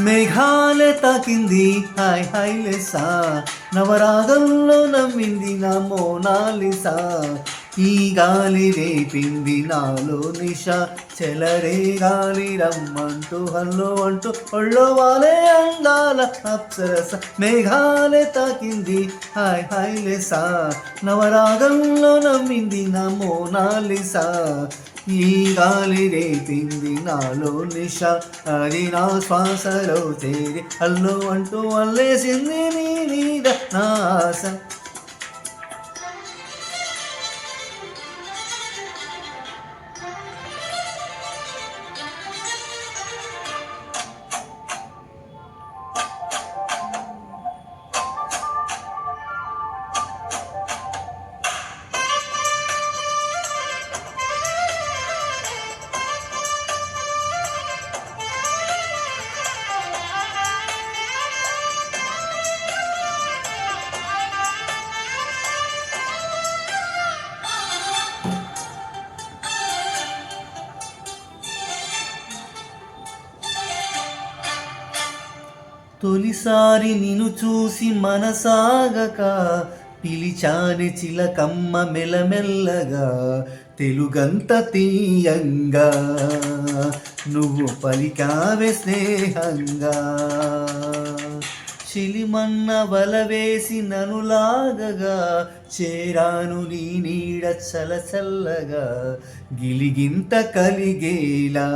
మేఘాలే తాకింది hi hi లెసా, నవరాగంలో నమ్మింది నా మోనాలిసా. ఈ గాలి రేపింది నాలో నిష, చెలరే గాలి రమ్మంటూ హల్లో అంటూ ఒళ్ళో వాలే అందాల అప్సరస. మేఘాలే తాకింది హాయ్ హాయ్ లెసా, నవరాగంలో నమ్మింది నా మోనాలిసా. ఈ గాలి రేపింది నాలో నిష, అది నా శ్వాసలో చేరి అల్లు అంటూ అల్లేసింది నీ మీద నా ఆశ. తొలిసారి నిన్ను చూసి మనసాగక, పిలిచాని చిలకమ్మ మెల్లమెల్లగా. తెలుగంత తీయంగా నువ్వు పలికావే స్నేహంగా. చిలిమన్న వల వేసి నను లాగగా, చేరాను నీ నీడ చలచల్లగా. గిలిగింత కలిగేలా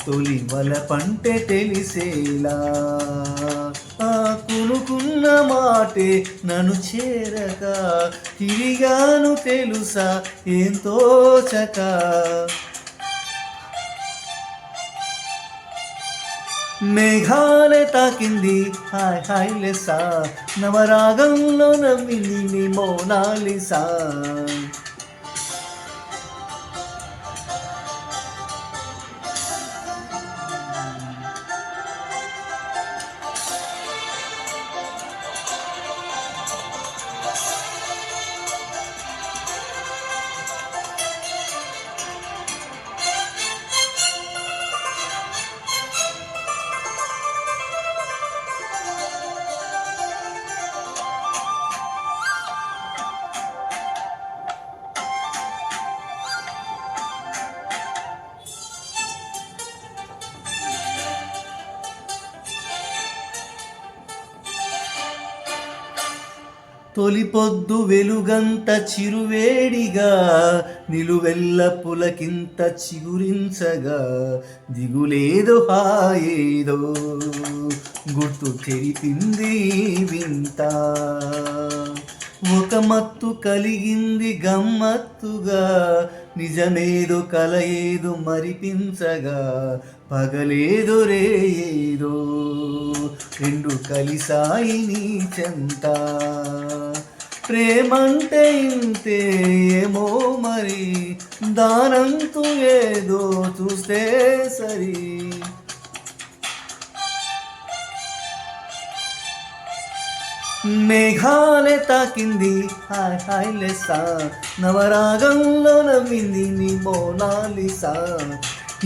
తొలి వల పంటే తెలిసేలా. ఆ కునుకున్న మాటే నన్ను చేరక, తిరిగాను తెలుసా ఎంతో చక. మేఘాలే తాకింది హాయ్ హాయ్ లెసా, నవరాగంలో నవ్వింది నీ మోనాలిసా. తొలిపొద్దు వెలుగంత చిరువేడిగా, నిలువెల్ల పులకింత చిగురించగా. దిగులేదో హాయేదో గుర్తు తెరిపింది వింత. ఒక మత్తు కలిగింది గమ్మత్తుగా, నిజమేదో కల ఏదో మరిపించగా. పగలేదో రేయేదో రెండు కలిసాయి నీ చెంత. ప్రేమంటే ఇంతే ఏమో మరి, దానంతు ఏదో చూస్తే సరి. మేఘాలే తాకింది హాయ్ హాయ్ లెసా, నవరాగంలో నవ్వింది నీ మోనాలిసా.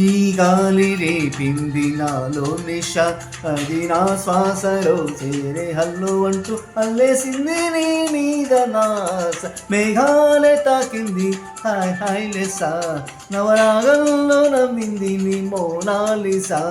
ఈ గాలి రేపింది నాలో నిష, అది నా శ్వాసలో చేరే హల్లు అంటూ అల్లేసింది నీ మీద నాస. మేఘాలే తాకింది హాయ్ హాయ్ లెసా, నవరాగంలో నవ్వింది నీ మోనాలిసా.